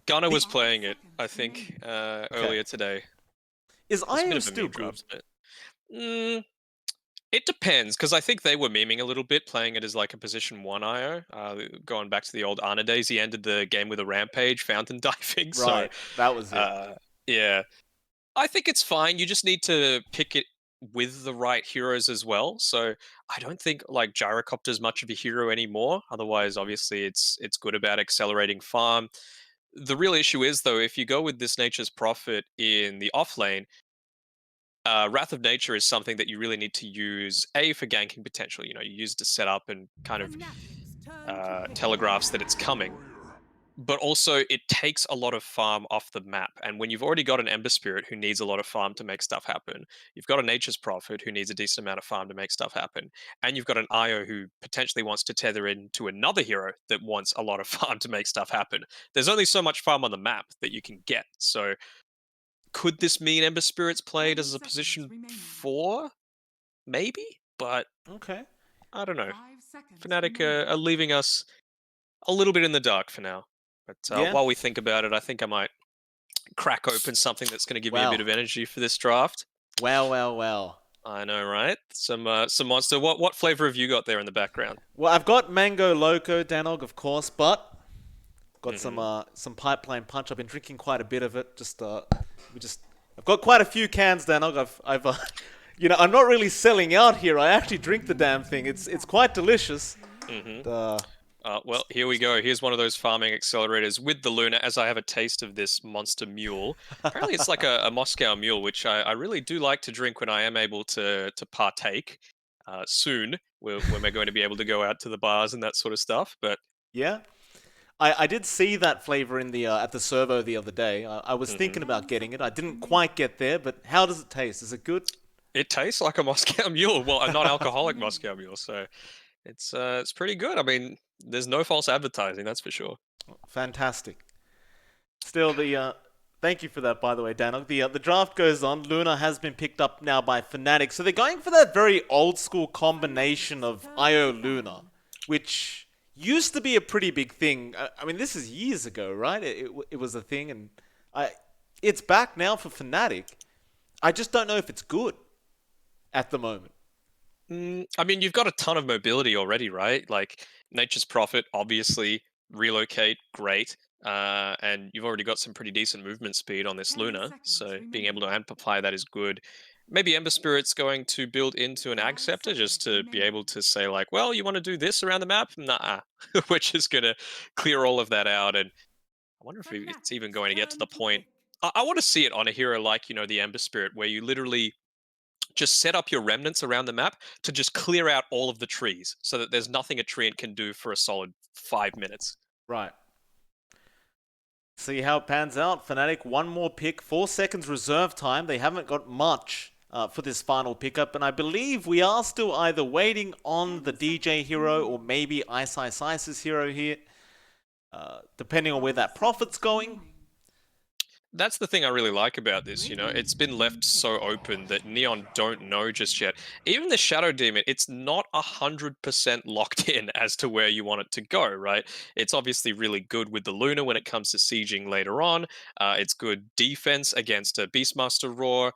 Gunnar The was playing it, I think, okay. earlier today. Is There's a bit IO of a still meme good? draft, but mm, it depends because I think they were memeing a little bit, playing it as like a position one IO. Going back to the old Ana days, he ended the game with a rampage, fountain diving. So, Right, that was it. uh, yeah, I think it's fine. You just need to pick it with the right heroes as well. So I don't think like Gyrocopter's much of a hero anymore. Otherwise, obviously, it's good about accelerating farm. The real issue is though, if you go with this Nature's Prophet in the off lane, Wrath of Nature is something that you really need to use A for ganking potential. You know, you use it to set up and kind of Fnatic's turn to pick. telegraphs that it's coming, but also it takes a lot of farm off the map. And when you've already got an Ember Spirit who needs a lot of farm to make stuff happen, you've got a Nature's Prophet who needs a decent amount of farm to make stuff happen, and you've got an IO who potentially wants to tether into another hero that wants a lot of farm to make stuff happen. There's only so much farm on the map that you can get. So could this mean Ember Spirit's played 10 as a seconds position remaining. 4? Maybe, but Okay. I don't know. 5 seconds Fnatic remaining. are leaving us a little bit in the dark for now. But Yeah. while we think about it, I think I might crack open something that's going to give me a bit Well, of energy for this draft. well. I know, right? Some monster. What flavor have you got there in the background? Well, I've got Mango Loco Danog, of course, but got Hmm. some Pipeline Punch. I've been drinking quite a bit of it. We just I've got quite a few cans, Danog. I've I'm not really selling out here. I actually drink the damn thing. It's quite delicious. Hmm. Uh, Well, here we go. Here's one of those farming accelerators with the Luna. As I have a taste of this monster mule. Apparently, it's like a Moscow mule, which I really do like to drink when I am able to partake. Soon, when we're going to be able to go out to the bars and that sort of stuff. But yeah. I did see that flavor in the at the servo the other day. I was mhm. thinking about 10 getting it. I seconds didn't quite remaining. get there, but how does it taste? Is it good? It tastes like a Moscow Mule. Well, a non-alcoholic Moscow Mule, so it's pretty good. I mean, there's no false advertising, that's for sure. Fantastic. Still, the thank you for that, by the way, Danog. The draft goes on. Luna has been picked up now by Fnatic, so they're going for that very old school combination Fnatic's of turn IO to Luna, farm. which used to be a pretty big thing. I mean, this is years ago, right? It was a thing, and I it's back now for Fnatic. I just don't know if it's good at the moment. I mean, you've got a ton of mobility already, right? Like Nature's Prophet, obviously, relocate, great. And you've already got some pretty decent movement speed on this 10 Luna, seconds so being able to remaining. amplify that is good. Maybe Ember Spirit's going to build into an Ag 5 Scepter just seconds to be able remaining. to say, like, well, you want to do this around the map? Nah, we're just going to clear all of that out. And I wonder if it's even Fnatic's going to get to turn the to point. pick. I want to see it on a hero like, the Ember Spirit, where you literally just set up your remnants around the map to just clear out all of the trees so that there's nothing a treant can do for a solid 5 minutes. Right. See how it pans out. Fnatic, one more pick, 4 seconds reserve time. They haven't got much for this final pickup, and I believe we are still either waiting on the 10 DJ seconds hero or remaining. maybe Ice's hero here, depending on where 5 that profit's seconds going. remaining. That's the thing I really like about this, Radiant's it's been turn left to pick. so open that Neon don't know just yet. Even the Shadow Demon, it's not 100% locked in as to where you want it to go, right? It's obviously really good with the Luna when it comes to sieging later on. It's good defense against a Beastmaster Roar,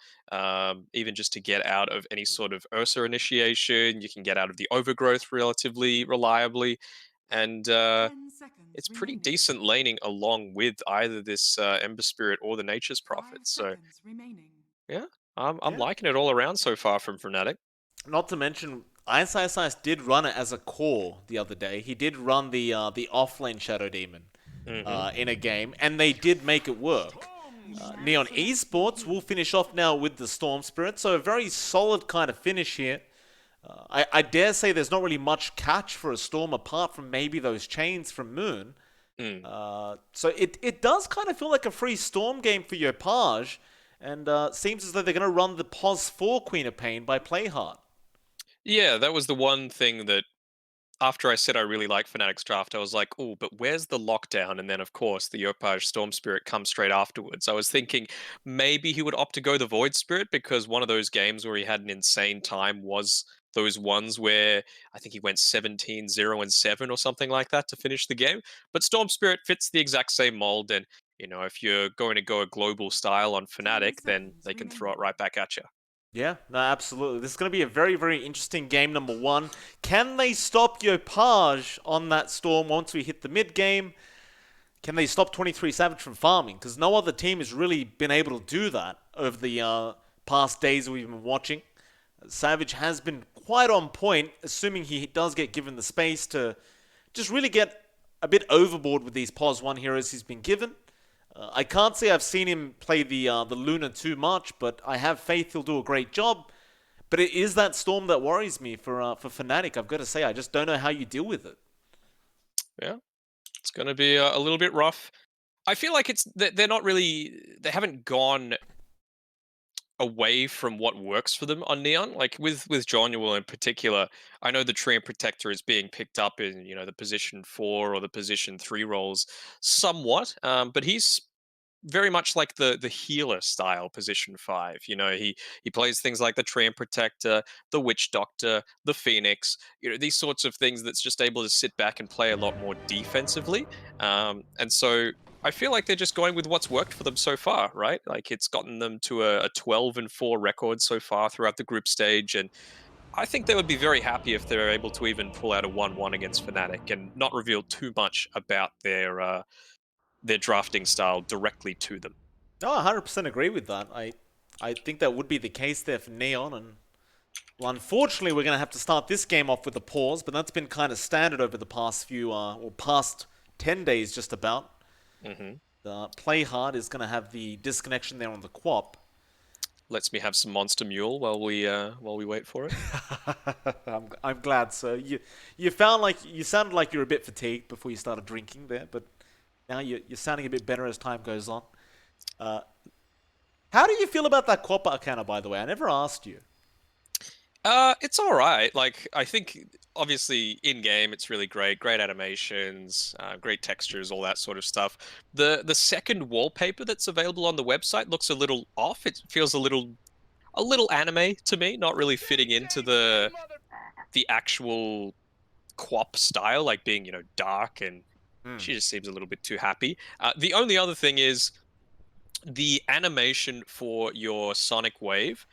even just to get out of any sort of Ursa initiation. You can get out of the Overgrowth relatively reliably. And 10 seconds it's pretty remaining. decent laning along with either this Ember Spirit or the Nature's Prophet. 5 So seconds remaining. yeah, I'm Yeah. liking it all around so far from Fnatic. Not to mention, Ice did run it as a core the other day. He did run the offlane Shadow Demon Hmm. in a game, and they did make it work. Neon Fnatic's Esports will review. finish off now with the Storm Spirit, so a very solid kind of finish here. I dare say there's not really much catch for a Storm apart from maybe those chains from Moon. Mm. So it does kind of feel like a free Storm game for Yopaj, and seems as though they're going to run the POS for Queen of Pain by Playhard. Yeah, that was the one thing that after I said I really like Fnatic's draft, I was like, oh, but where's the lockdown? And then, of course, the Yopaj Storm Spirit comes straight afterwards. I was thinking maybe he would opt to go the Void Spirit because one of those games where he had an insane time was those ones where I think he went 17-0-7 or something like that to finish the game. But Storm Spirit fits the exact same mold, and if you're going to go a global style on 10 Fnatic, then seconds they can throw it remaining. right back at you. Yeah, no, absolutely. This is going to be a very, very interesting game number one. Can they stop Yopaj on that Storm once we hit the mid game? Can they stop 23 Savage from farming? Because no other team has really been able to do that over the past days we've been watching. Savage has been quite on point, assuming he does get given the space to just really get a bit overboard with these POS 1 heroes he's been given. I can't say I've seen him play the Luna too much, but I have faith he'll do a great job. But it is that Storm that worries me for Fnatic. I've got to say, I just don't know how you deal with it. Yeah, it's going to be a little bit rough. I feel like they're not really, they haven't gone away from what works for them on Neon. Like with Jonuel in particular, I know the Treant Protector is being picked up in the position 4 or the position 3 roles somewhat, but he's very much like the healer style position 5. He plays things like the Treant Protector, the Witch Doctor, the Phoenix. These sorts of things that's just able to sit back and play a lot more defensively. And so I feel like they're just going with what's worked for them so far, right? Like it's gotten them to a 12-4 record so far throughout the group stage, and I think they would be very happy if they're able to even pull out a 1-1 against Fnatic and not reveal too much about their drafting style directly to them. No, I 100% agree with that. I think that would be the case there for Neon. And well, unfortunately, we're going to have to start this game off with a pause, but that's been kind of standard over the past past 10 days just about. Hmm. The Play Hard is going to have the disconnection there on the Quap. Lets me have some Monster Mule while we wait for it. I'm glad, sir. You sounded like you were a bit fatigued before you started drinking there, but now you're sounding a bit better as time goes on. How do you feel about that Quappa counter, by the way? I never asked you. It's all right. Like I think obviously in game it's really great animations, great textures, all that sort of stuff. The second wallpaper that's available on the website looks a little off. It feels a little anime to me, not really fitting into the actual Quap style, like being dark, and Hmm. she just seems a little bit too happy. The only other thing is the animation for your Sonic Wave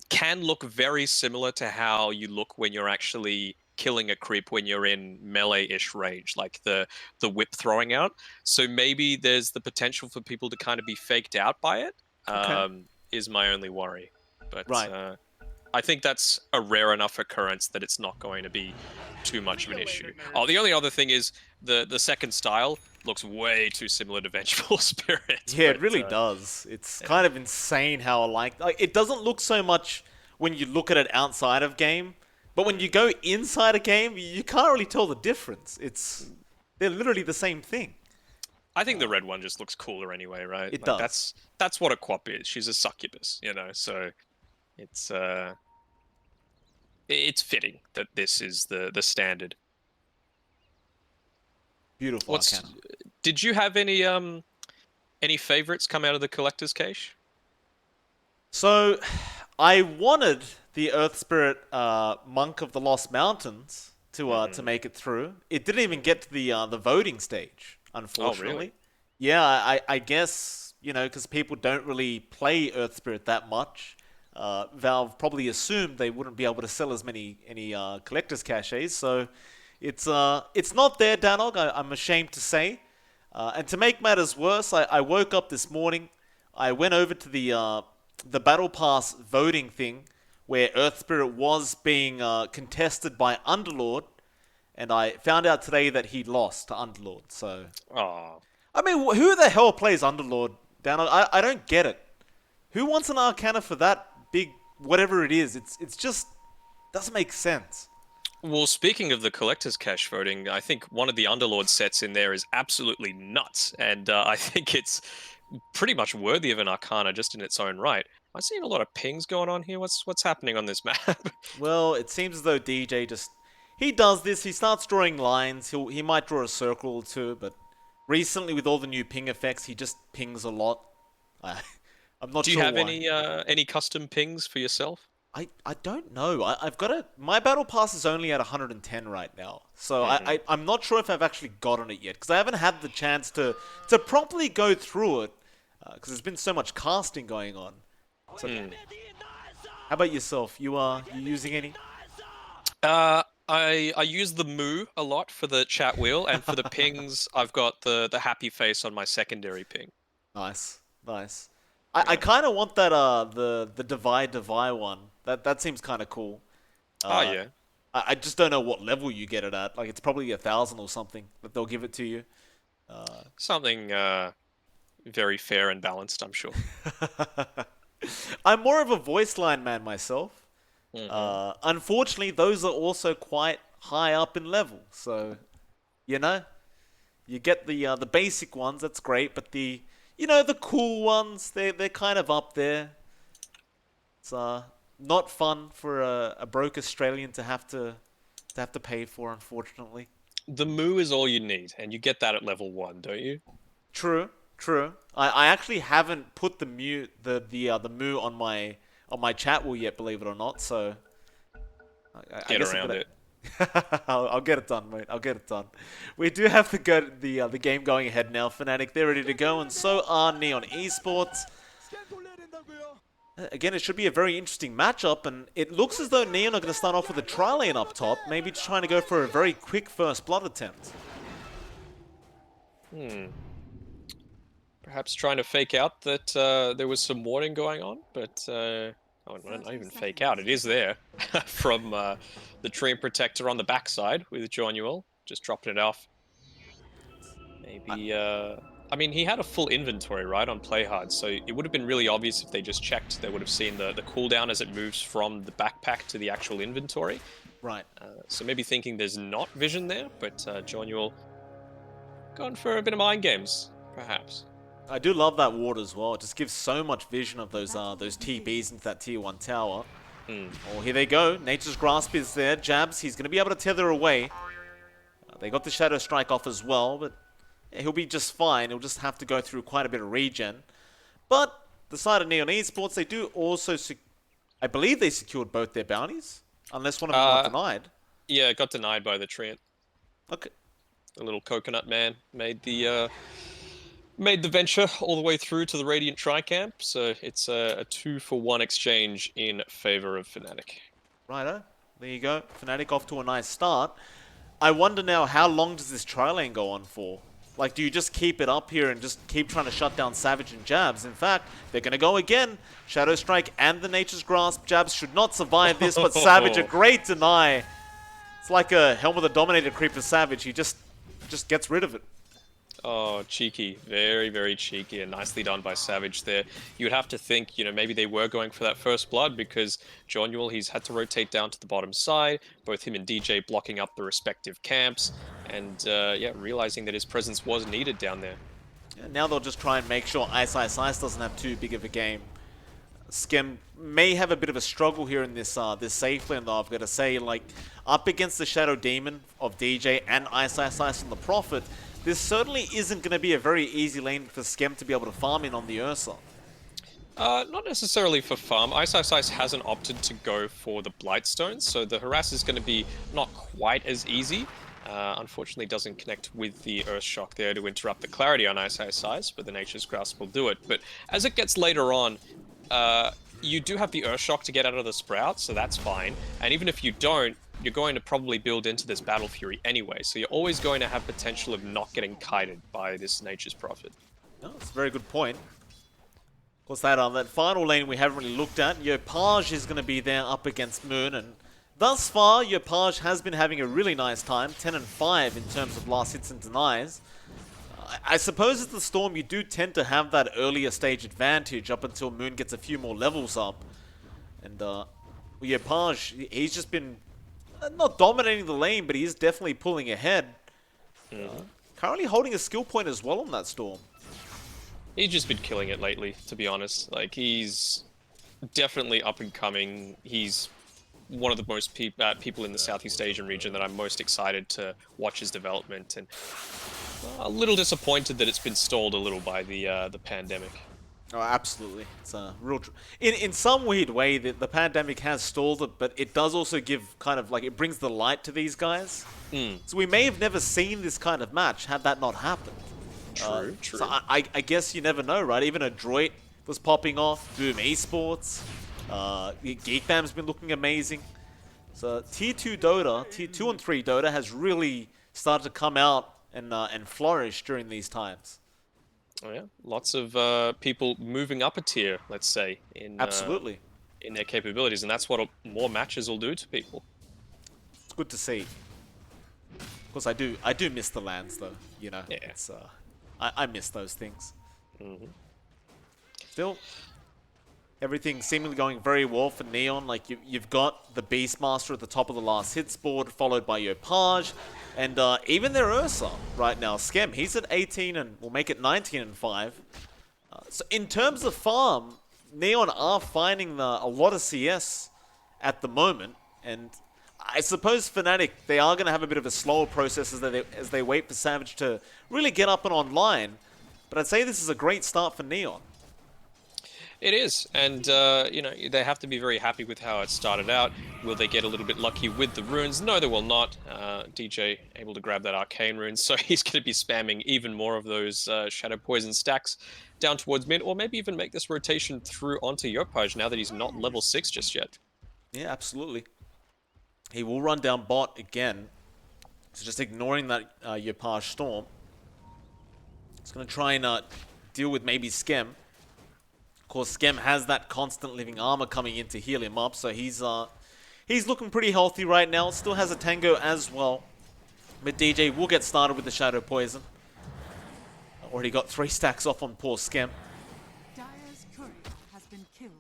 can look very similar to how you look when you're actually killing a creep when you're in melee-ish range, like the whip throwing out. So maybe there's the potential for people to kind of be faked out by it. Okay. Is my only worry. But Right. I think that's a rare enough occurrence that it's not going to be too much of an issue. Oh, the only other thing is the second style looks way too similar to Vengeful Spirit. Yeah, it But really does. It's yeah. kind of insane how like it doesn't look so much when you look at it outside of game, but when you go inside a game, you can't really tell the difference. They're literally the same thing. I think the red one just looks cooler anyway, right? It Like does. that's what a Quap is. She's a succubus. So it's it's fitting that this is the standard. Beautiful What's Arcana. Did you have any favorites come out of the collector's cache? So, I wanted the Earth Spirit Monk of the Lost Mountains to Hmm. make it through. It didn't even get to the voting stage, Oh, really? unfortunately. Yeah, I guess because people don't really play Earth Spirit that much. Valve probably assumed they wouldn't be able to sell as many any collector's caches, so it's not there, Danog. I'm ashamed to say. And to make matters worse, I woke up this morning. I went over to the Battle Pass voting thing where Earth Spirit was being contested by Underlord, and I found out today that he lost to Underlord. So, Oh, I mean, who the hell plays Underlord? Down, I don't get it. Who wants an Arcana for that big whatever it is? It's just doesn't make sense. well, speaking of the collector's cache voting, I think one of the Underlord sets in there is absolutely nuts, and I think it's pretty much worthy of an Arcana just in its own right. I'm seeing a lot of pings going on here. What's happening on this map? Well, it seems as though DJ just he does this. He starts drawing lines. He might draw a circle or two, but recently with all the new ping effects, he just pings a lot. I, I'm not Do you sure have why. any custom pings for yourself? I don't know. I've got a... My battle pass is only at 110 right now. So Mhm. I'm not sure if I've actually gotten it yet. Because I haven't had the chance to properly go through it. Because there's been so much casting going on. So Mm. how about yourself? You using any? I use the moo a lot for the chat wheel, and for the pings, I've got the happy face on my secondary ping. Nice. Nice. I Yeah. kind of want that the divide one. That seems kind of cool. Oh Uh, yeah. I just don't know what level you get it at. Like it's probably 1,000 or something that they'll give it to you. Something very fair and balanced, I'm sure. I'm more of a voice line man myself. Hmm. Unfortunately, those are also quite high up in level. So, you know, you get the basic ones. That's great, but the cool ones, they're kind of up there. It's not fun for a broke Australian to have to pay for, unfortunately. The moo is all you need, and you get that at level 1, don't you? True, true. I actually haven't put the moo on my chat wall yet, believe it or not. So I Get guess I'm around gonna. it. I'll get it done, mate. I'll get it done. We do have the game going ahead now. Fnatic, they're ready to go, and so are Neon Esports. Again, it should be a very interesting matchup, and it looks as though Neon are going to start off with a tri lane up top, maybe just trying to go for a very quick first blood attempt. Hmm. Perhaps trying to fake out that there was some warning going on, but oh, not even fake out. It is there from the Treant Protector on the backside with Jonuel, just dropping it off. Maybe. I mean, he had a full inventory, right, on play hard, so it would have been really obvious if they just checked. They would have seen the cooldown as it moves from the backpack to the actual inventory. Right. So maybe thinking there's not vision there, but Jonuel going for a bit of mind games, perhaps. I do love that ward as well. It just gives so much vision of those TBs into that tier 1 tower. Hmm. Oh, here they go. Nature's Grasp is there. Jabs, he's going to be able to tether away. They got the Shadow Strike off as well, but he'll be just fine. He'll just have to go through quite a bit of regen. But the side of Neon Esports, they do also... I believe they secured both their bounties, unless one of them got denied. Yeah, it got denied by the Treant. Okay. The little coconut man made the venture all the way through to the Radiant Tricamp, so it's a 2-for-1 exchange in favor of Fnatic. Righto. There you go. Fnatic off to a nice start. I wonder now, how long does this tri lane go on for? Like, do you just keep it up here and just keep trying to shut down Savage and Jabs? In fact, they're going to go again. Shadow Strike and the Nature's Grasp. Jabs should not survive this, but Savage, a great deny. It's like a Helm of the Dominator creeper Savage. He just gets rid of it. Oh, cheeky. Very, very cheeky and nicely done by Savage there. You would have to think, maybe they were going for that first blood because Jonuel, he's had to rotate down to the bottom side, both him and DJ blocking up the respective camps, and yeah, realizing that his presence was needed down there. Yeah, now they'll just try and make sure Ice doesn't have too big of a game. Skem may have a bit of a struggle here in this safe lane, though, I've got to say. Like, up against the Shadow Demon of DJ and Ice on the Prophet, this certainly isn't going to be a very easy lane for Skem to be able to farm in on the Ursa. Not necessarily for farm. Ice hasn't opted to go for the Blightstones, so the harass is going to be not quite as easy. Unfortunately, doesn't connect with the Earth Shock there to interrupt the clarity on Ice, but the Nature's Grasp will do it. But as it gets later on, you do have the Earth Shock to get out of the Sprout, so that's fine. And even if you don't, you're going to probably build into this Battle Fury anyway, so you're always going to have potential of not getting kited by this Nature's Prophet. No, that's a very good point. Of course, that final lane we haven't really looked at. Yopaj is going to be there up against Moon, and thus far, Yopaj has been having a really nice time, 10 and 5 in terms of last hits and denies. I suppose at the Storm, you do tend to have that earlier stage advantage up until Moon gets a few more levels up. And Yopaj, he's just been not dominating the lane, but he is definitely pulling ahead. Currently holding a skill point as well on that Storm. He's just been killing it lately, to be honest. Like, he's definitely up and coming. He's one of the most people in the Southeast Asian region that I'm most excited to watch his development, and a little disappointed that it's been stalled a little by the pandemic. Oh, absolutely. It's a real. In some weird way, the pandemic has stalled it, but it does also give kind of like it brings the light to these guys. Mm, So we may have never seen this kind of match had that not happened. true, So true. I guess you never know, right? Even a Droid was popping off. Boom Esports. Geekbam's been looking amazing. So Tier 2 Dota, Tier 2 and 3 Dota has really started to come out and flourish during these times. Oh, yeah, lots of people moving up a tier, let's say, Absolutely. in their capabilities, and that's what more matches will do to people. It's good to see. Of course, I do miss the lands though. You know, Yeah. it's I miss those things. Hmm. Still, everything seemingly going very well for Neon. Like you've got the Beastmaster at the top of the last hits board, followed by Yopaj, and even their Ursa right now. Skem, he's at 18 and will make it 19 and 5. So in terms of farm, Neon are finding a lot of CS at the moment, and I suppose Fnatic, they are going to have a bit of a slower process as they wait for Savage to really get up and online. But I'd say this is a great start for Neon. It is, and you know, they have to be very happy with how it started out. Will they get a little bit lucky with the runes? No, they will not. DJ able to grab that arcane rune, so he's going to be spamming even more of those shadow poison stacks down towards mid, or maybe even make this rotation through onto Yopaj now that he's not level 6 just yet. Yeah, absolutely. He will run down bot again. So just ignoring that Yopaj Storm. He's going to try and deal with maybe Skem. Of course, Skem has that constant living armor coming in to heal him up, so he's looking pretty healthy right now. Still has a Tango as well. But DJ will get started with the Shadow Poison. Already got 3 stacks off on poor Skem. Dire's courier has been killed.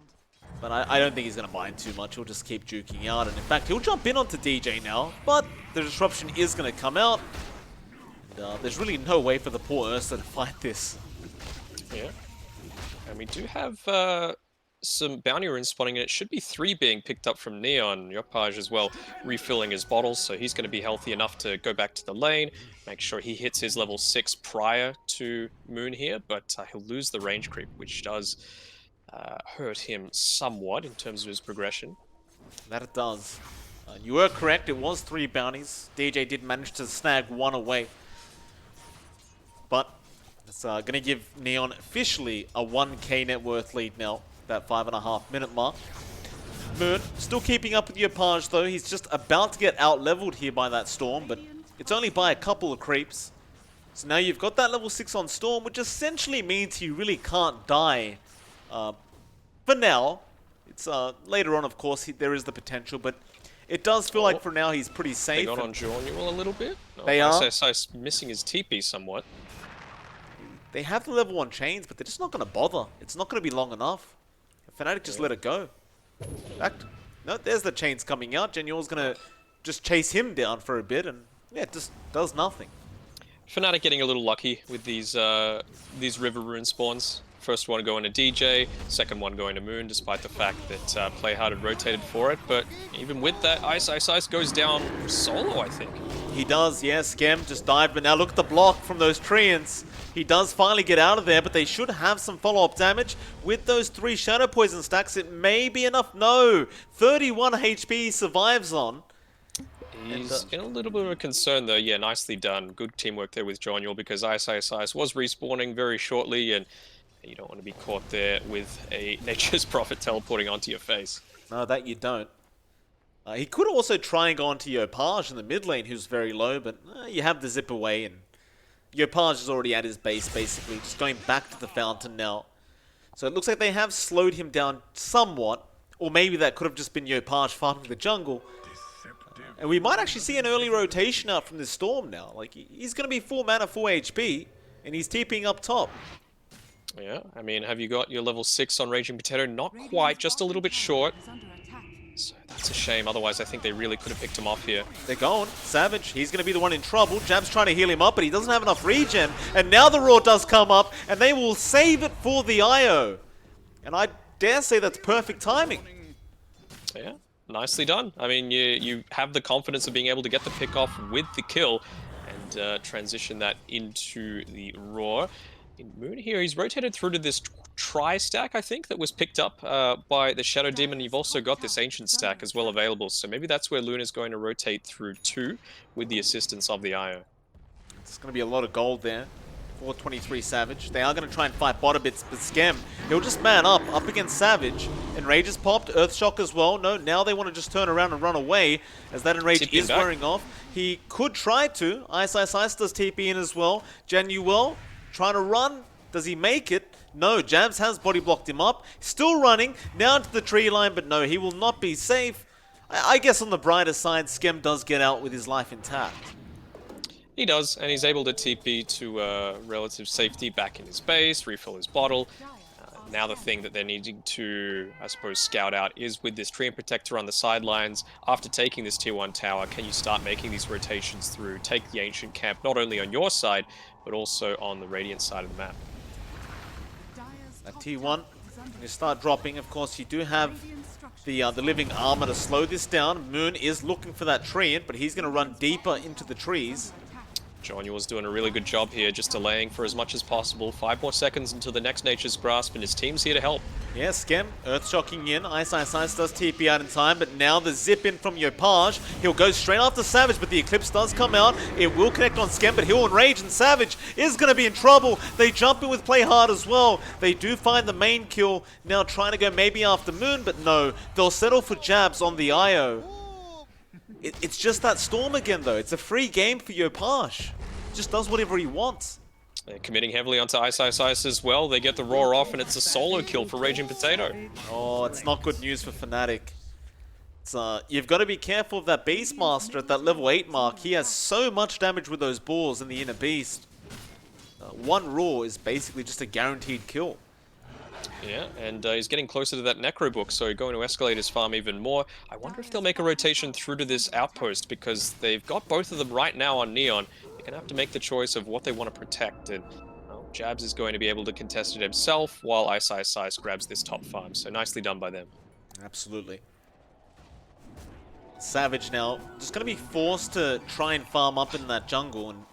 But I don't think he's going to mind too much. He'll just keep juking out. And in fact, he'll jump in onto DJ now. But the disruption is going to come out. And, there's really no way for the poor Ursa to fight this. Yeah. And we do have some bounty runes spawning, and it should be 3 being picked up from Neon. Yopaj as well, refilling his bottles, so he's going to be healthy enough to go back to the lane, make sure he hits his level 6 prior to Moon here, but he'll lose the range creep, which does hurt him somewhat in terms of his progression. That it does. You were correct, it was 3 bounties. DJ did manage to snag 1 away. But it's going to give Neon officially a 1k net worth lead now, that 5.5 minute mark. Moon still keeping up with Yopaj though. He's just about to get out leveled here by that Storm, but it's only by a couple of creeps. So now you've got that level 6 on Storm, which essentially means he really can't die for now. It's later on, of course, there is the potential, but it does feel like for now he's pretty safe. They got on Jornual a little bit. They are. So missing his TP somewhat. They have the level 1 chains, but they're just not going to bother. It's not going to be long enough. Fnatic just let it go. In fact, no, there's the chains coming out. Genual's going to just chase him down for a bit, and yeah, it just does nothing. Fnatic getting a little lucky with these river rune spawns. First one going to DJ, second one going to Moon, despite the fact that Playhard had rotated for it. But even with that, Ice goes down solo, I think. He does, yeah. Skem just died, but now look at the block from those Treants. He does finally get out of there, but they should have some follow-up damage. With those 3 Shadow Poison stacks, it may be enough. No! 31 HP he survives on. He's in a little bit of a concern, though. Yeah, nicely done. Good teamwork there with Jornual, because Ice was respawning very shortly, and you don't want to be caught there with a Nature's Prophet teleporting onto your face. No, that you don't. He could also try and go onto Yopaj in the mid lane, who's very low, but you have the zip away, and Yopaj is already at his base, basically, just going back to the fountain now. So it looks like they have slowed him down somewhat, or maybe that could have just been Yopaj farming the jungle. And we might actually see an early rotation out from this Storm now. Like, he's going to be 4 mana, 4 HP, and he's TPing up top. Yeah, I mean, have you got your level 6 on Raging Potato? Not quite, just a little bit short. So that's a shame, otherwise I think they really could have picked him off here. They're going. Savage, he's going to be the one in trouble. Jab's trying to heal him up, but he doesn't have enough regen. And now the Roar does come up, and they will save it for the IO. And I dare say that's perfect timing. Yeah, nicely done. I mean, you have the confidence of being able to get the pick off with the kill and transition that into the Roar. In Moon here, he's rotated through to this tri-stack, I think, that was picked up by the Shadow Demon. You've also got this Ancient stack as well available. So maybe that's where Luna's going to rotate through too with the assistance of the IO. It's going to be a lot of gold there. 423 Savage. They are going to try and fight bot a bit, but Skem, he'll just man up against Savage. Enrage is popped, Earthshock as well. No, now they want to just turn around and run away as that Enrage is wearing off. He could try to. Ice does TP in as well. Januel trying to run. Does he make it? No, Jabs has body blocked him up. Still running, now into the tree line, but no, he will not be safe. I guess on the brighter side, Skem does get out with his life intact. He does, and he's able to TP to relative safety back in his base, refill his bottle. Now the thing that they're needing to, I suppose, scout out is with this Tree and Protector on the sidelines, after taking this tier 1 tower, can you start making these rotations through, take the Ancient camp, not only on your side, but also on the Radiant side of the map. At T1, when you start dropping, of course, you do have the living armor to slow this down. Moon is looking for that treant, but he's going to run deeper into the trees. Jonuel's doing a really good job here, just delaying for as much as possible. 5 more seconds until the next Nature's Grasp, and his team's here to help. Yeah, Skem, Earthshocking in. Ice does TP out in time, but now the zip in from Yopaj. He'll go straight after Savage, but the Eclipse does come out. It will connect on Skem, but he'll Enrage, and Savage is going to be in trouble. They jump in with Play Hard as well. They do find the main kill. Now trying to go maybe after Moon, but no. They'll settle for Jabs on the IO. It's just that Storm again, though. It's a free game for Yopaj. Just does whatever he wants. They're committing heavily onto Ice as well. They get the roar off, and it's a solo kill for Raging Potato. Oh, it's not good news for Fnatic. It's, you've got to be careful of that Beastmaster at that level 8 mark. He has so much damage with those balls in the Inner Beast. One roar is basically just a guaranteed kill. Yeah, and he's getting closer to that Necro book, so going to escalate his farm even more. I wonder if they'll make a rotation through to this outpost, because they've got both of them right now on Neon. They're going to have to make the choice of what they want to protect, and well, Jabs is going to be able to contest it himself, while Ice grabs this top farm, so nicely done by them. Absolutely. Savage now just going to be forced to try and farm up in that jungle, and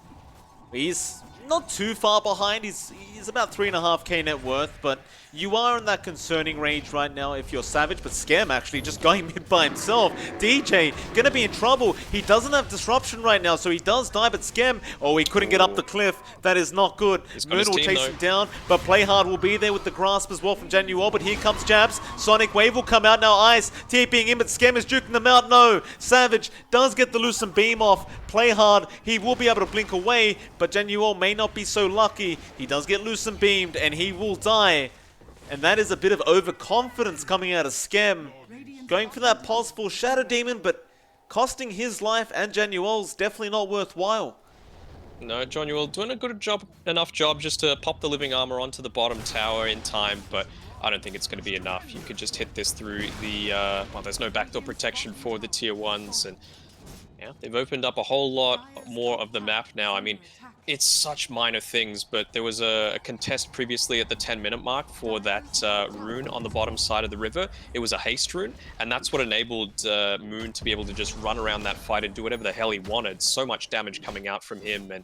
he's not too far behind. He's about 3.5k net worth, but you are in that concerning range right now if you're Savage. But Skem actually just going mid by himself. DJ gonna be in trouble. He doesn't have disruption right now, so he does die. But Skem, oh, he couldn't get up the cliff. That is not good. Moon will chase him down, but Play Hard will be there with the grasp as well from Januel. But here comes Jabs. Sonic Wave will come out now. Ice TPing in, but Skem is juking them out. No, Savage does get the Lucent Beam off. Play Hard, he will be able to blink away, but Januel may not be so lucky. He does get Lucent Beamed, and he will die. And that is a bit of overconfidence coming out of Skem. Going for that possible Shadow Demon, but costing his life and Januel's definitely not worthwhile. No, Jonuel doing a good job, enough job just to pop the living armor onto the bottom tower in time, but I don't think it's going to be enough. You could just hit this through the, well, there's no backdoor protection for the tier 1s, and yeah, they've opened up a whole lot more of the map now. I mean, it's such minor things, but there was a contest previously at the 10-minute mark for that rune on the bottom side of the river. It was a haste rune, and that's what enabled Moon to be able to just run around that fight and do whatever the hell he wanted. So much damage coming out from him, and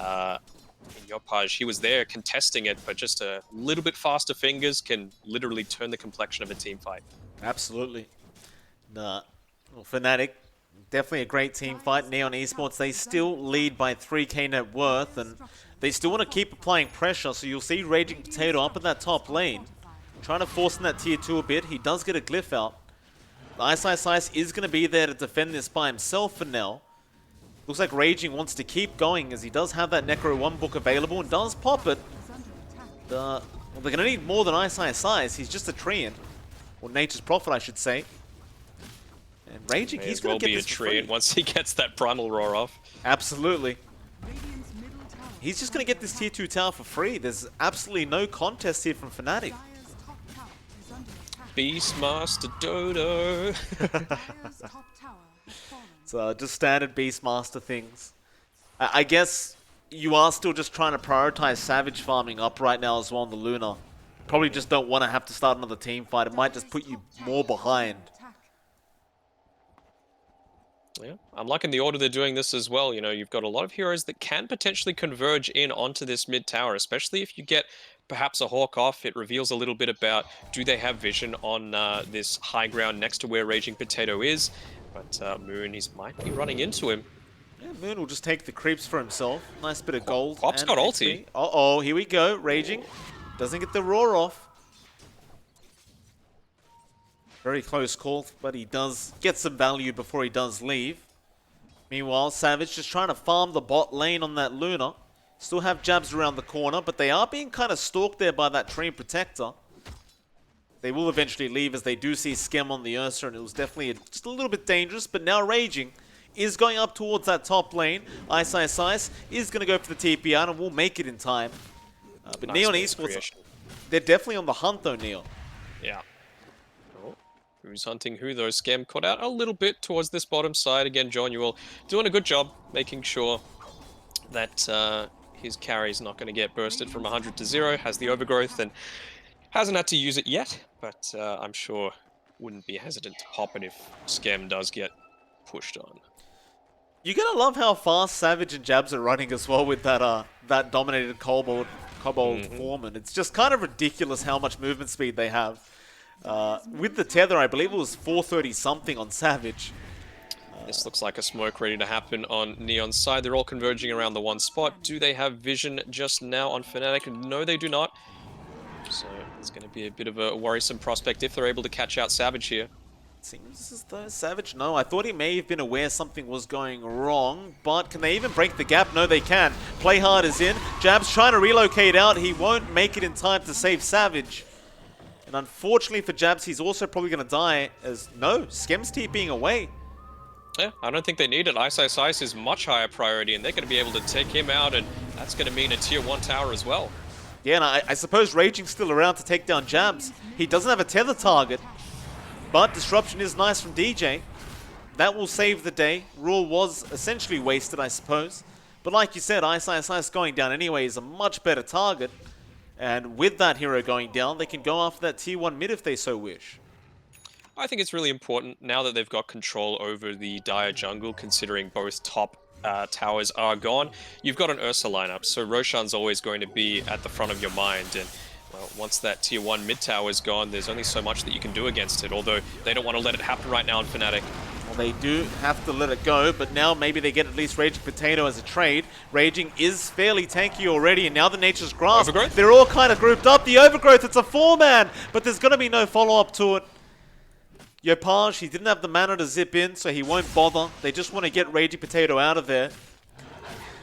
in Yopaj, he was there contesting it, but just a little bit faster fingers can literally turn the complexion of a team fight. Absolutely. Nah. Well, Fnatic, definitely a great team fight. Neon Esports, they still lead by 3k net worth, and they still want to keep applying pressure, so you'll see Raging Potato up in that top lane, trying to force in that tier 2 a bit. He does get a glyph out. Ice is going to be there to defend this by himself for now. Looks like Raging wants to keep going, as he does have that Necro 1 book available and does pop it. Well, they're going to need more than Ice. He's just a treant, or Nature's Prophet, I should say. And Raging, he's going to get this for free. Once he gets that primal roar off. Absolutely. He's just going to get this tier 2 tower for free. There's absolutely no contest here from Fnatic. Beastmaster Dodo. So just standard Beastmaster things. I guess you are still just trying to prioritize Savage farming up right now as well on the Luna. Probably just don't want to have to start another team fight. It might just put you more behind. Yeah, I'm liking the order they're doing this as well. You know, you've got a lot of heroes that can potentially converge in onto this mid tower, especially if you get perhaps a hawk off. It reveals a little bit about do they have vision on this high ground next to where Raging Potato is. But Moon, he might be running into him. Yeah, Moon will just take the creeps for himself. Nice bit of gold Pop's and got XP. ulti. Uh-oh, here we go. Raging doesn't get the roar off. Very close call, but he does get some value before he does leave. Meanwhile, Savage just trying to farm the bot lane on that Luna. Still have jabs around the corner, but they are being kind of stalked there by that Treant Protector. They will eventually leave as they do see Skem on the Ursa, and it was definitely just a little bit dangerous. But now Raging is going up towards that top lane. Ice is going to go for the TP out and will make it in time. But Nice Neon base Esports, creation. they're definitely on the hunt though, Neon. Yeah. Oh, who's hunting who though? Scam caught out a little bit towards this bottom side. Again, John Newell doing a good job making sure that his carry's not going to get bursted from 100 to 0. Has the overgrowth and hasn't had to use it yet, but I'm sure wouldn't be hesitant to pop it if Scam does get pushed on. You're gonna love how fast Savage and Jabs are running as well with that dominated Kobold Foreman. It's just kind of ridiculous how much movement speed they have. With the tether, I believe it was 430 something on Savage. This looks like a smoke ready to happen on Neon's side. They're all converging around the one spot. Do they have vision just now on Fnatic? No, they do not. So it's going to be a bit of a worrisome prospect if they're able to catch out Savage here. Seems as though Savage, no, I thought he may have been aware something was going wrong, but can they even break the gap? No, they can. Play hard is in. Jabs trying to relocate out. He won't make it in time to save Savage. And unfortunately for Jabs, he's also probably going to die as, no, Skem's TPing away. Yeah, I don't think they need it. Ice is much higher priority, and they're going to be able to take him out, and that's going to mean a tier 1 tower as well. Yeah, and I suppose Raging's still around to take down Jabs. He doesn't have a tether target, but Disruption is nice from DJ. That will save the day. Rule was essentially wasted, I suppose. But like you said, Ice going down anyway is a much better target. And with that hero going down, they can go after that tier 1 mid if they so wish. I think it's really important now that they've got control over the Dire jungle, considering both top towers are gone. You've got an Ursa lineup, so Roshan's always going to be at the front of your mind. And well, once that tier 1 mid tower is gone, there's only so much that you can do against it, although they don't want to let it happen right now in Fnatic. Well, they do have to let it go, but now maybe they get at least Raging Potato as a trade. Raging is fairly tanky already, and now the Nature's Grasp. Overgrowth? They're all kind of grouped up. The Overgrowth, it's a 4-man, but there's going to be no follow-up to it. Yopaj, he didn't have the mana to zip in, so he won't bother. They just want to get Raging Potato out of there.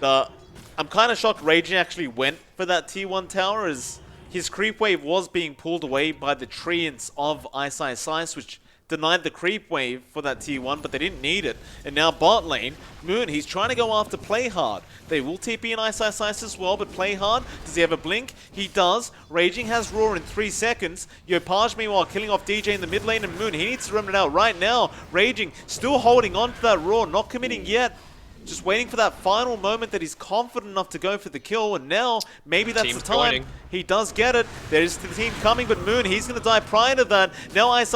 I'm kind of shocked Raging actually went for that tier 1 tower, as his creep wave was being pulled away by the treants of Ice, which denied the creep wave for that tier 1, but they didn't need it. And now bot lane, Moon, he's trying to go after Play Hard. They will TP in Ice as well, but Play Hard, does he have a blink? He does. Raging has Roar in 3 seconds. Yopaj, meanwhile, killing off DJ in the mid lane, and Moon, he needs to run it out right now. Raging still holding on to that Roar, not committing yet. Just waiting for that final moment that he's confident enough to go for the kill, and now maybe that's the time. Joining. He does get it. There's the team coming, but Moon, he's going to die prior to that. Now Ice,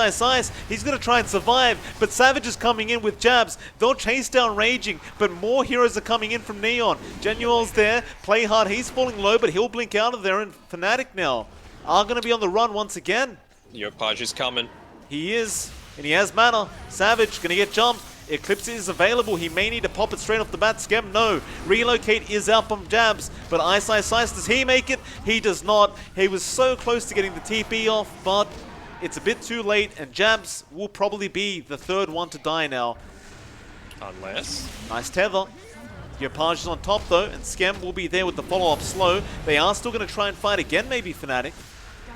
he's going to try and survive, but Savage is coming in with jabs. They'll chase down Raging, but more heroes are coming in from Neon. Genuel's there. Play hard. He's falling low, but he'll blink out of there, and Fnatic now are going to be on the run once again. Yopaj is coming. He is, and he has mana. Savage going to get jumped. Eclipse is available. He may need to pop it straight off the bat. Skem, no. Relocate is out from Jabs. But Ice, does he make it? He does not. He was so close to getting the TP off, but it's a bit too late, and Jabs will probably be the 3rd one to die now. Unless... Nice tether. Yopaj is on top though, and Skem will be there with the follow-up slow. They are still going to try and fight again, maybe Fnatic.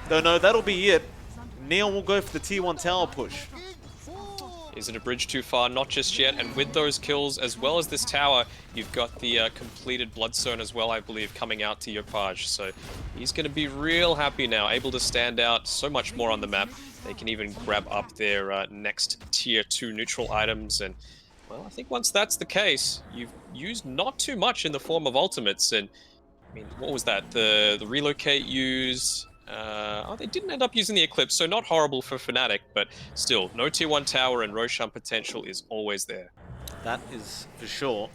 Though no, that'll be it. Neon will go for the tier 1 tower push. Is it a bridge too far? Not just yet. And with those kills, as well as this tower, you've got the completed Bloodstone as well, I believe, coming out to Yopaj. So he's going to be real happy now, able to stand out so much more on the map. They can even grab up their next tier 2 neutral items. And, well, I think once that's the case, you've used not too much in the form of ultimates. And, I mean, what was that? The relocate use... oh, they didn't end up using the Eclipse, so not horrible for Fnatic, but still, no tier 1 tower, and Roshan potential is always there. That is for sure.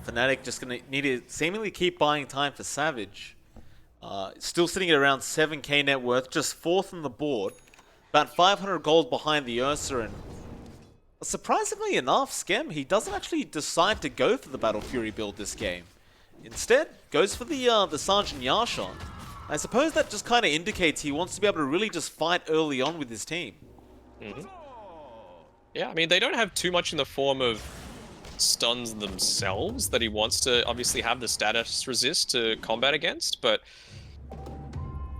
Fnatic just going to need to seemingly keep buying time for Savage. Still sitting at around 7k net worth, just 4th on the board. About 500 gold behind the Ursa, and surprisingly enough, Skem, he doesn't actually decide to go for the Battle Fury build this game. Instead, goes for the Sergeant Yasha. I suppose that just kind of indicates he wants to be able to really just fight early on with his team. Yeah, I mean, they don't have too much in the form of stuns themselves that he wants to obviously have the status resist to combat against, but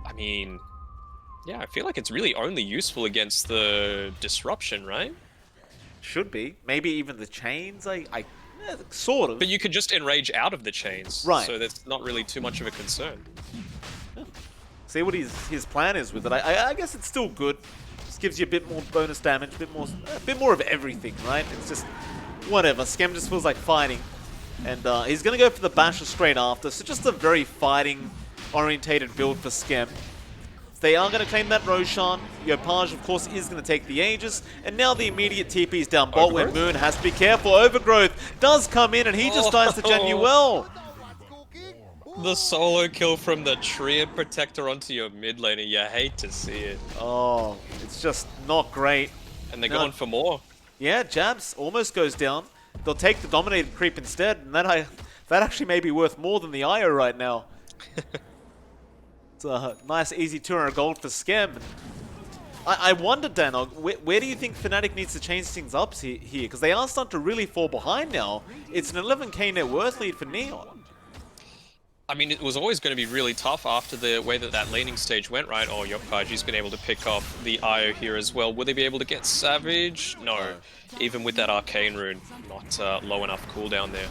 I mean, yeah, I feel like it's really only useful against the disruption, right? Should be. Maybe even the chains, yeah, sort of. But you could just enrage out of the chains, Right. so that's not really too much of a concern. See what his plan is with it. I guess it's still good. Just gives you a bit more bonus damage, a bit more of everything, right? It's just whatever. Skem just feels like fighting, and he's gonna go for the basher straight after. So just a very fighting-orientated build for Skem. They are going to claim that Roshan. Yopaj, of course, is going to take the Aegis. And now the immediate TP's down bot where Moon has to be careful. Overgrowth does come in and he just dies to Genuel. The solo kill from the Tria Protector onto your mid laner, you hate to see it. Oh, it's just not great. And they're going for more. Yeah, Jabs almost goes down. They'll take the Dominated Creep instead. And that actually may be worth more than the IO right now. It's a nice, easy 200 gold for Skem. I wonder, Danog, where do you think Fnatic needs to change things up here? Because they are starting to really fall behind now. It's an 11k net worth lead for Neon. I mean, it was always going to be really tough after the way that laning stage went, right? Oh, Yokaji's been able to pick off the IO here as well. Will they be able to get Savage? No. Even with that Arcane Rune, not low enough cooldown there.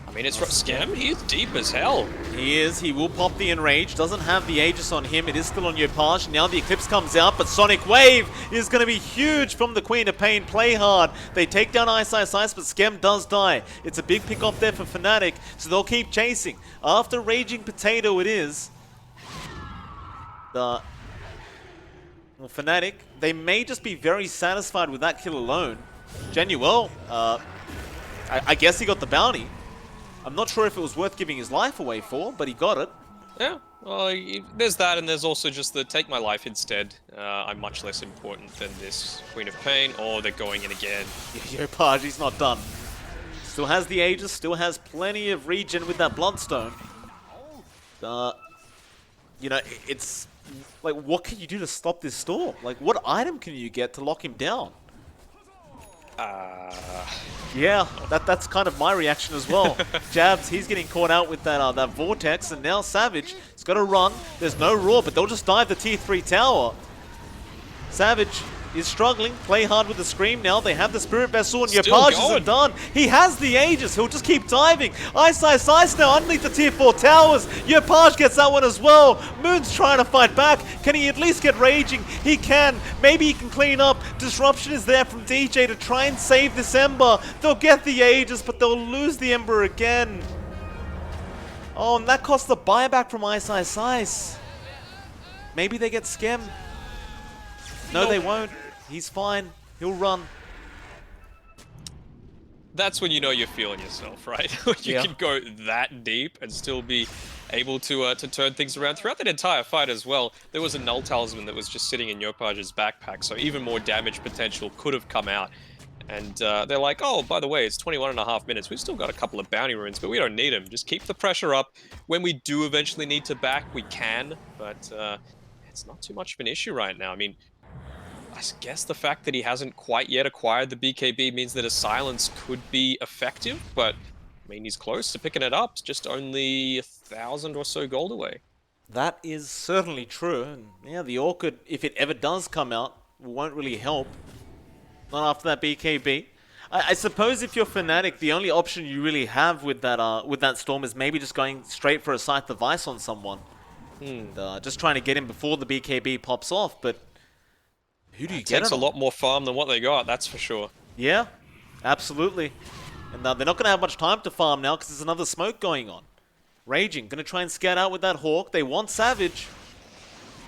I mean, it's Skem. He's deep as hell. He is. He will pop the Enrage. Doesn't have the Aegis on him. It is still on Yopaj. Now the Eclipse comes out, but Sonic Wave is going to be huge from the Queen of Pain. Play hard. They take down Ice, but Skem does die. It's a big pick off there for Fnatic, so they'll keep chasing. After Raging Potato it is. Well, Fnatic, they may just be very satisfied with that kill alone. Genuel, I guess he got the bounty. I'm not sure if it was worth giving his life away for, but he got it. Yeah, well, there's that, and there's also just the take my life instead. I'm much less important than this Queen of Pain, or they're going in again. Yopaj, he's not done. Still has the Aegis, still has plenty of regen with that Bloodstone. You know, it's like, what can you do to stop this storm? Like, what item can you get to lock him down? Yeah, that's kind of my reaction as well. Jabs, he's getting caught out with that Vortex, and now Savage has got to run. There's no Roar, but they'll just dive the tier 3 tower. Savage is struggling. Play hard with the Scream now. They have the Spirit Vessel, and Yopaj isn't done. He has the Aegis. He'll just keep diving. Ice now underneath the tier 4 towers. Yopaj gets that one as well. Moon's trying to fight back. Can he at least get Raging? He can. Maybe he can clean up. Disruption is there from DJ to try and save this Ember. They'll get the Aegis, but they'll lose the Ember again. Oh, and that costs the buyback from Ice. Maybe they get Skem. No, they won't. He's fine. He'll run. That's when you know you're feeling yourself, right? You can go that deep and still be able to turn things around. Throughout that entire fight as well, there was a Null Talisman that was just sitting in Yopaj's backpack, so even more damage potential could have come out. And they're like, oh, by the way, it's 21.5 minutes. We've still got a couple of bounty runes, but we don't need them. Just keep the pressure up. When we do eventually need to back, we can, but it's not too much of an issue right now. I mean, I guess the fact that he hasn't quite yet acquired the BKB means that a silence could be effective, but I mean, he's close to picking it up. It's just only 1,000 or so gold away. That is certainly true. And yeah, the Orchid, if it ever does come out, won't really help. Not after that BKB. I suppose if you're Fnatic, the only option you really have with that Storm is maybe just going straight for a Scythe of Ice on someone. Just trying to get him before the BKB pops off, but who do you get? Takes a lot more farm than what they got, that's for sure. Yeah, absolutely. And they're not going to have much time to farm now because there's another smoke going on. Raging, going to try and scout out with that Hawk. They want Savage.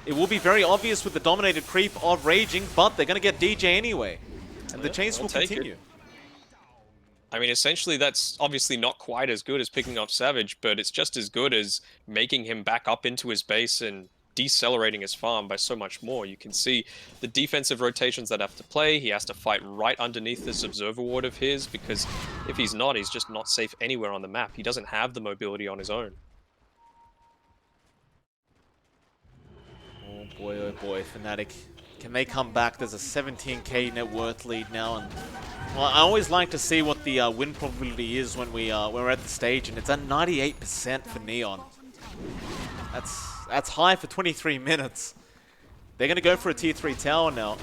It will be very obvious with the dominated creep of Raging, but they're going to get DJ anyway. And the chase will continue. I mean, essentially, that's obviously not quite as good as picking off Savage, but it's just as good as making him back up into his base and decelerating his farm by so much more. You can see the defensive rotations that have to play. He has to fight right underneath this observer ward of his because if he's not, he's just not safe anywhere on the map. He doesn't have the mobility on his own. Oh boy, Fnatic. Can they come back? There's a 17k net worth lead now, and well, I always like to see what the win probability is when we're at the stage, and it's at 98% for Neon. That's high for 23 minutes. They're gonna go for a tier 3 tower now.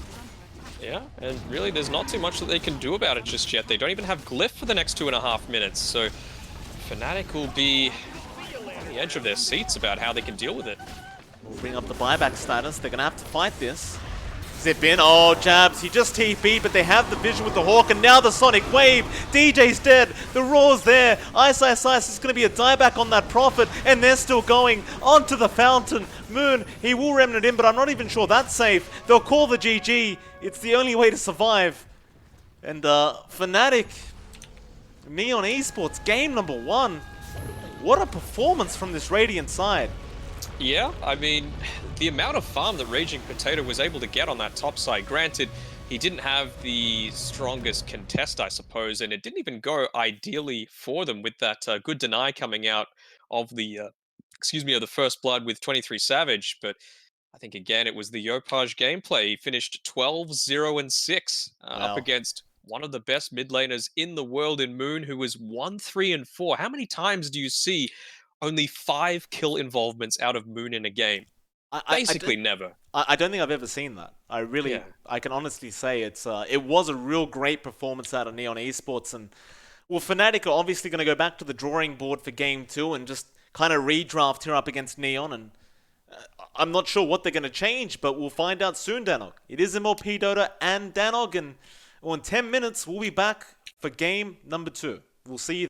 Yeah, and really there's not too much that they can do about it just yet. They don't even have Glyph for the next 2.5 minutes, so Fnatic will be on the edge of their seats about how they can deal with it. We'll bring up the buyback status. They're gonna have to fight this. Zip in. Oh, jabs. He just TP'd, but they have the vision with the Hawk, and now the Sonic Wave. DJ's dead. The Raw's there. Ice. It's going to be a dieback on that Prophet, and they're still going onto the Fountain. Moon, he will remnant in, but I'm not even sure that's safe. They'll call the GG. It's the only way to survive. And Fnatic, Neon Esports, game number 1. What a performance from this Radiant side. Yeah, I mean, the amount of farm that Raging Potato was able to get on that top side, granted, he didn't have the strongest contest, I suppose, and it didn't even go ideally for them with that good deny coming out of the, of the first blood with 23 Savage, but I think, again, it was the Yopaj gameplay. He finished 12-0-6 up Wow. against one of the best mid laners in the world in Moon, who was 1-3-4. How many times do you see only 5 kill involvements out of Moon in a game? Basically never. I don't think I've ever seen that. Yeah. I can honestly say it was a real great performance out of Neon Esports, and well, Fnatic are obviously going to go back to the drawing board for game 2 and just kind of redraft here up against Neon, and I'm not sure what they're going to change, but we'll find out soon, Danog. It is MLP Dota and Danog, and well, in 10 minutes we'll be back for game number 2. We'll see you